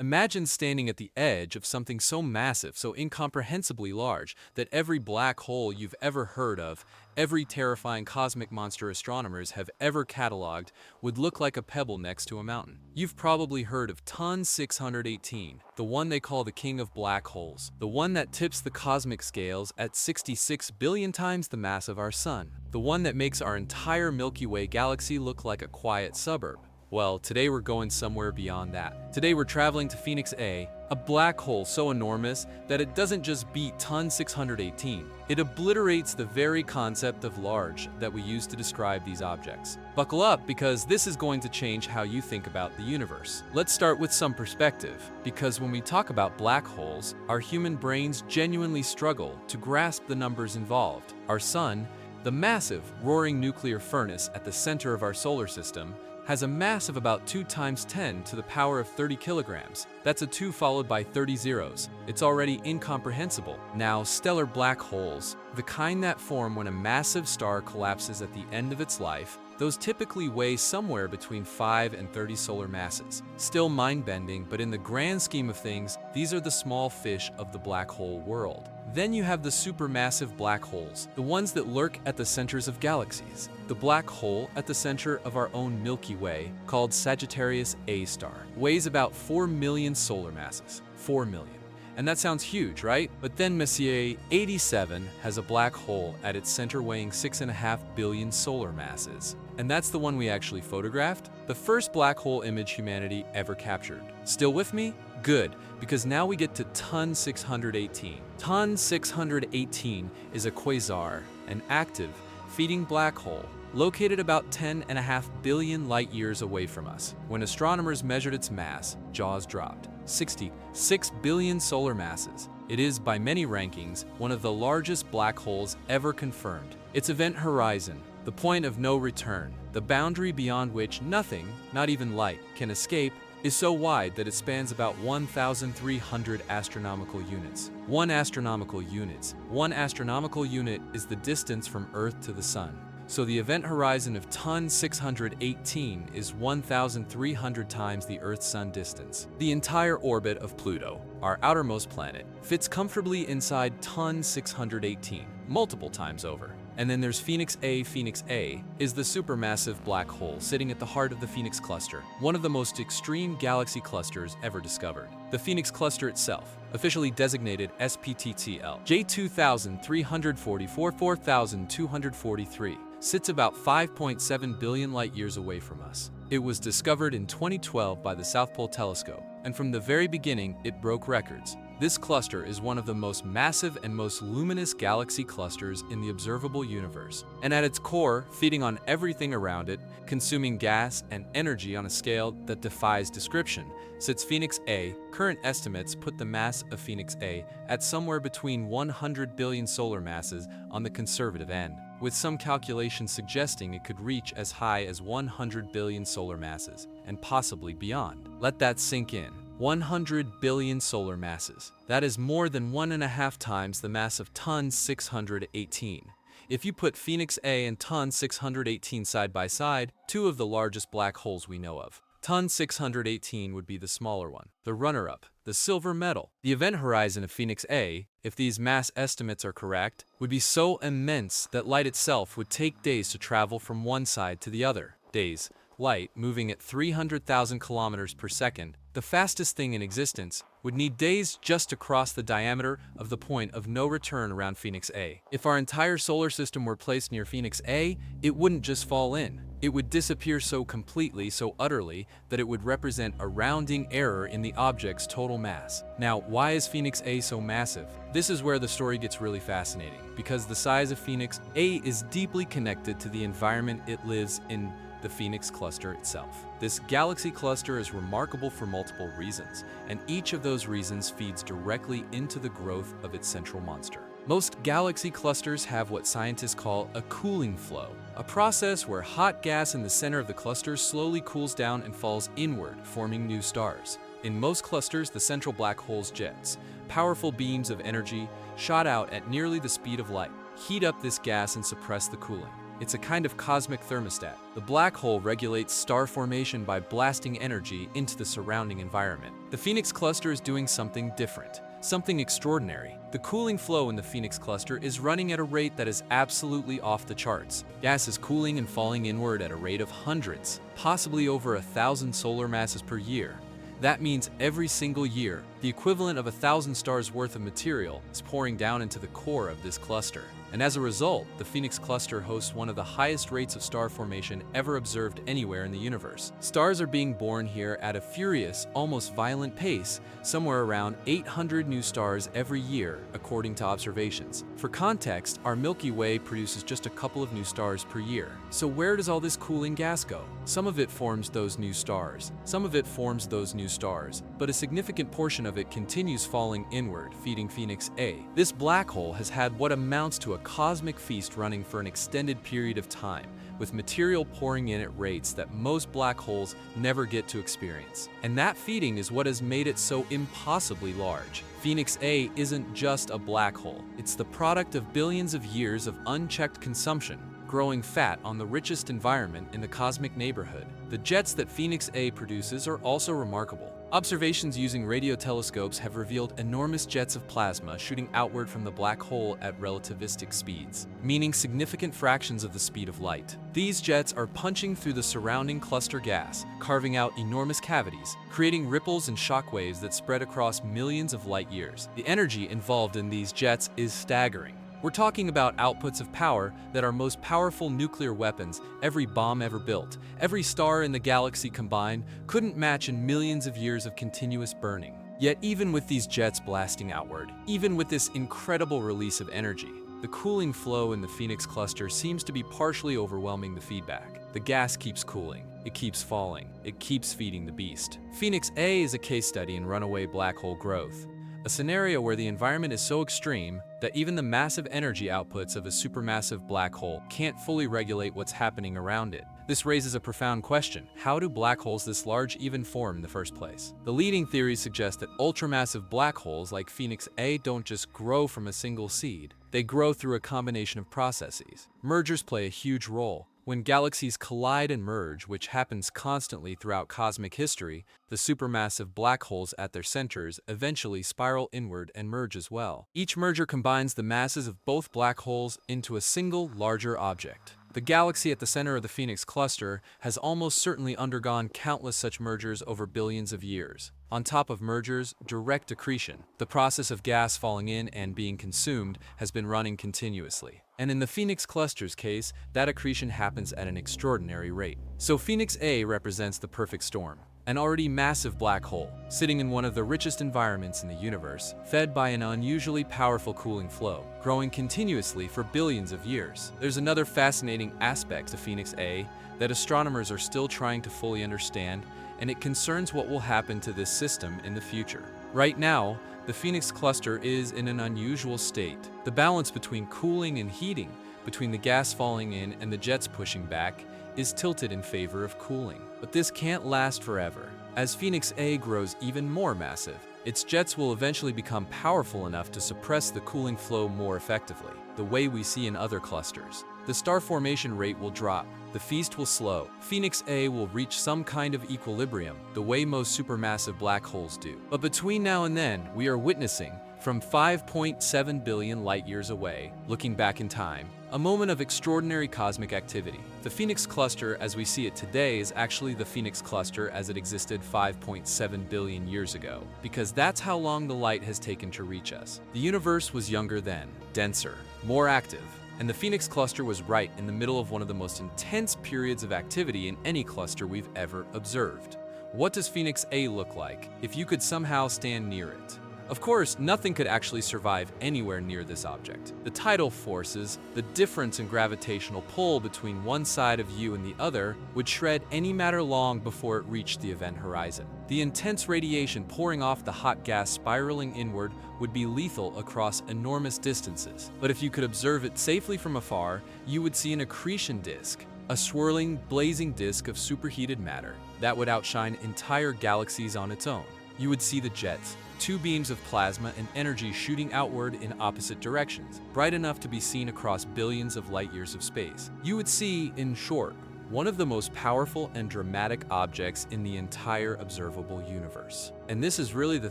Imagine standing at the edge of something so massive, so incomprehensibly large, that every black hole you've ever heard of, every terrifying cosmic monster astronomers have ever cataloged, would look like a pebble next to a mountain. You've probably heard of Ton 618, the one they call the king of black holes, the one that tips the cosmic scales at 66 billion times the mass of our sun, the one that makes our entire Milky Way galaxy look like a quiet suburb. Well, today we're going somewhere beyond that. Today we're traveling to Phoenix A, a black hole so enormous that it doesn't just beat Ton 618. It obliterates the very concept of large that we use to describe these objects. Buckle up, because this is going to change how you think about the universe. Let's start with some perspective, because when we talk about black holes, our human brains genuinely struggle to grasp the numbers involved. Our sun, the massive, roaring nuclear furnace at the center of our solar system, has a mass of about 2 times 10 to the power of 30 kilograms. That's a 2 followed by 30 zeros. It's already incomprehensible. Now, stellar black holes, the kind that form when a massive star collapses at the end of its life, those typically weigh somewhere between 5 and 30 solar masses. Still mind-bending, but in the grand scheme of things, these are the small fish of the black hole world. Then you have the supermassive black holes, the ones that lurk at the centers of galaxies. The black hole at the center of our own Milky Way, called Sagittarius A star, weighs about 4 million solar masses. 4 million. And that sounds huge, right? But then Messier 87 has a black hole at its center weighing 6.5 billion solar masses. And that's the one we actually photographed? The first black hole image humanity ever captured. Still with me? Good, because now we get to Ton 618. Ton 618 is a quasar, an active, feeding black hole, located about 10.5 billion light years away from us. When astronomers measured its mass, jaws dropped. 66 billion solar masses. It is, by many rankings, one of the largest black holes ever confirmed. Its event horizon, the point of no return, the boundary beyond which nothing, not even light, can escape, is so wide that it spans about 1,300 astronomical units. One astronomical unit is the distance from Earth to the Sun. So the event horizon of Ton 618 is 1,300 times the Earth-Sun distance. The entire orbit of Pluto, our outermost planet, fits comfortably inside Ton 618, multiple times over. And then there's Phoenix A. Phoenix A is the supermassive black hole sitting at the heart of the Phoenix cluster, one of the most extreme galaxy clusters ever discovered. The Phoenix cluster itself, officially designated SPTTL J2044-4243, sits about 5.7 billion light years away from us. It was discovered in 2012 by the South Pole Telescope, and from the very beginning, it broke records. This cluster is one of the most massive and most luminous galaxy clusters in the observable universe. And at its core, feeding on everything around it, consuming gas and energy on a scale that defies description, sits Phoenix A. Current estimates put the mass of Phoenix A at somewhere between 100 billion solar masses on the conservative end, with some calculations suggesting it could reach as high as 100 billion solar masses, and possibly beyond. Let that sink in. 100 billion solar masses. That is more than 1.5 times the mass of Ton 618. If you put Phoenix A and Ton 618 side by side, two of the largest black holes we know of, Ton 618 would be the smaller one, the runner-up, the silver medal. The event horizon of Phoenix A, if these mass estimates are correct, would be so immense that light itself would take days to travel from one side to the other. Days. Light, moving at 300,000 kilometers per second, the fastest thing in existence, would need days just to cross the diameter of the point of no return around Phoenix A. If our entire solar system were placed near Phoenix A, it wouldn't just fall in. It would disappear so completely, so utterly, that it would represent a rounding error in the object's total mass. Now, why is Phoenix A so massive? This is where the story gets really fascinating, because the size of Phoenix A is deeply connected to the environment it lives in, the Phoenix cluster itself. This galaxy cluster is remarkable for multiple reasons, and each of those reasons feeds directly into the growth of its central monster. Most galaxy clusters have what scientists call a cooling flow, a process where hot gas in the center of the cluster slowly cools down and falls inward, forming new stars. In most clusters, the central black hole's jets, powerful beams of energy, shot out at nearly the speed of light, heat up this gas and suppress the cooling. It's a kind of cosmic thermostat. The black hole regulates star formation by blasting energy into the surrounding environment. The Phoenix Cluster is doing something different, something extraordinary. The cooling flow in the Phoenix Cluster is running at a rate that is absolutely off the charts. Gas is cooling and falling inward at a rate of hundreds, possibly over 1,000 solar masses per year. That means every single year, the equivalent of 1,000 stars worth of material is pouring down into the core of this cluster. And as a result, the Phoenix Cluster hosts one of the highest rates of star formation ever observed anywhere in the universe. Stars are being born here at a furious, almost violent pace, somewhere around 800 new stars every year, according to observations. For context, our Milky Way produces just a couple of new stars per year. So where does all this cooling gas go? Some of it forms those new stars. Some of it forms those new stars, but a significant portion of it continues falling inward, feeding Phoenix A. This black hole has had what amounts to a cosmic feast running for an extended period of time, with material pouring in at rates that most black holes never get to experience. And that feeding is what has made it so impossibly large. Phoenix A isn't just a black hole. It's the product of billions of years of unchecked consumption, growing fat on the richest environment in the cosmic neighborhood. The jets that Phoenix A produces are also remarkable. Observations using radio telescopes have revealed enormous jets of plasma shooting outward from the black hole at relativistic speeds, meaning significant fractions of the speed of light. These jets are punching through the surrounding cluster gas, carving out enormous cavities, creating ripples and shock waves that spread across millions of light years. The energy involved in these jets is staggering. We're talking about outputs of power that our most powerful nuclear weapons, every bomb ever built, every star in the galaxy combined, couldn't match in millions of years of continuous burning. Yet even with these jets blasting outward, even with this incredible release of energy, the cooling flow in the Phoenix Cluster seems to be partially overwhelming the feedback. The gas keeps cooling, it keeps falling, it keeps feeding the beast. Phoenix A is a case study in runaway black hole growth. A scenario where the environment is so extreme that even the massive energy outputs of a supermassive black hole can't fully regulate what's happening around it. This raises a profound question. How do black holes this large even form in the first place? The leading theories suggest that ultramassive black holes like Phoenix A don't just grow from a single seed. They grow through a combination of processes. Mergers play a huge role. When galaxies collide and merge, which happens constantly throughout cosmic history, the supermassive black holes at their centers eventually spiral inward and merge as well. Each merger combines the masses of both black holes into a single, larger object. The galaxy at the center of the Phoenix Cluster has almost certainly undergone countless such mergers over billions of years. On top of mergers, direct accretion, the process of gas falling in and being consumed, has been running continuously. And in the Phoenix Cluster's case, that accretion happens at an extraordinary rate. So Phoenix A represents the perfect storm. An already massive black hole, sitting in one of the richest environments in the universe, fed by an unusually powerful cooling flow, growing continuously for billions of years. There's another fascinating aspect to Phoenix A that astronomers are still trying to fully understand, and it concerns what will happen to this system in the future. Right now, the Phoenix Cluster is in an unusual state. The balance between cooling and heating, between the gas falling in and the jets pushing back, is tilted in favor of cooling. But this can't last forever. As Phoenix A grows even more massive, its jets will eventually become powerful enough to suppress the cooling flow more effectively, the way we see in other clusters. The star formation rate will drop, the feast will slow, Phoenix A will reach some kind of equilibrium, the way most supermassive black holes do. But between now and then, we are witnessing, from 5.7 billion light-years away, looking back in time, a moment of extraordinary cosmic activity. The Phoenix Cluster as we see it today is actually the Phoenix Cluster as it existed 5.7 billion years ago, because that's how long the light has taken to reach us. The universe was younger then, denser, more active, and the Phoenix Cluster was right in the middle of one of the most intense periods of activity in any cluster we've ever observed. What does Phoenix A look like if you could somehow stand near it? Of course, nothing could actually survive anywhere near this object. The tidal forces, the difference in gravitational pull between one side of you and the other, would shred any matter long before it reached the event horizon. The intense radiation pouring off the hot gas spiraling inward would be lethal across enormous distances. But if you could observe it safely from afar, you would see an accretion disk, a swirling, blazing disk of superheated matter that would outshine entire galaxies on its own. You would see the jets, two beams of plasma and energy shooting outward in opposite directions, bright enough to be seen across billions of light-years of space. You would see, in short, one of the most powerful and dramatic objects in the entire observable universe. And this is really the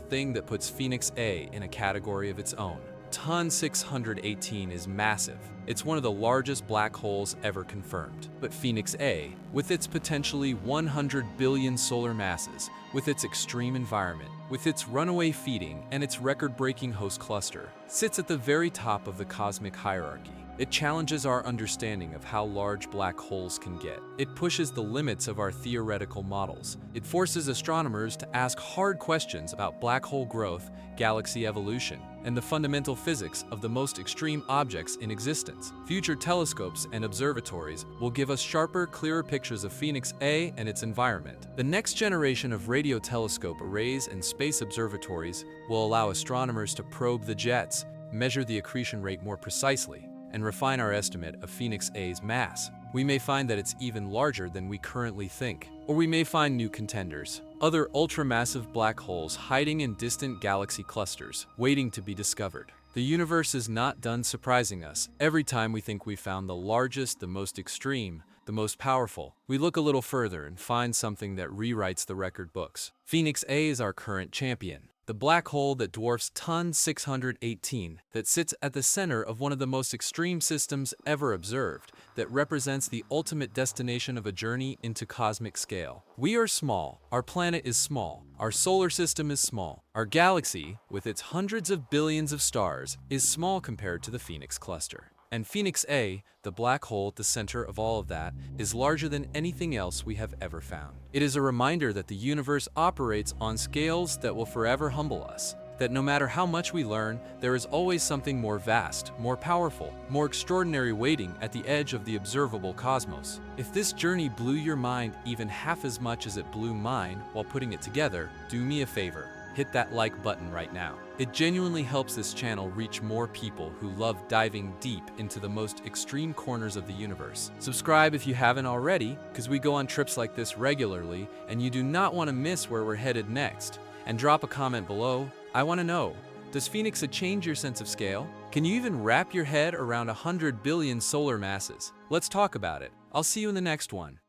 thing that puts Phoenix A in a category of its own. Ton 618 is massive. It's one of the largest black holes ever confirmed. But Phoenix A, with its potentially 100 billion solar masses, with its extreme environment, with its runaway feeding and its record-breaking host cluster, sits at the very top of the cosmic hierarchy. It challenges our understanding of how large black holes can get. It pushes the limits of our theoretical models. It forces astronomers to ask hard questions about black hole growth, galaxy evolution, and the fundamental physics of the most extreme objects in existence. Future telescopes and observatories will give us sharper, clearer pictures of Phoenix A and its environment. The next generation of radio telescope arrays and space observatories will allow astronomers to probe the jets, measure the accretion rate more precisely, and refine our estimate of Phoenix A's mass. We may find that it's even larger than we currently think. Or we may find new contenders, other ultramassive black holes hiding in distant galaxy clusters, waiting to be discovered. The universe is not done surprising us. Every time we think we've found the largest, the most extreme, the most powerful, we look a little further and find something that rewrites the record books. Phoenix A is our current champion. The black hole that dwarfs Ton 618, that sits at the center of one of the most extreme systems ever observed, that represents the ultimate destination of a journey into cosmic scale. We are small, our planet is small, our solar system is small, our galaxy, with its hundreds of billions of stars, is small compared to the Phoenix cluster. And Phoenix A, the black hole at the center of all of that, is larger than anything else we have ever found. It is a reminder that the universe operates on scales that will forever humble us, that no matter how much we learn, there is always something more vast, more powerful, more extraordinary waiting at the edge of the observable cosmos. If this journey blew your mind even half as much as it blew mine while putting it together, do me a favor. Hit that like button right now. It genuinely helps this channel reach more people who love diving deep into the most extreme corners of the universe. Subscribe if you haven't already, because we go on trips like this regularly, and you do not want to miss where we're headed next. And drop a comment below. I want to know, does Phoenix A change your sense of scale? Can you even wrap your head around 100 billion solar masses? Let's talk about it. I'll see you in the next one.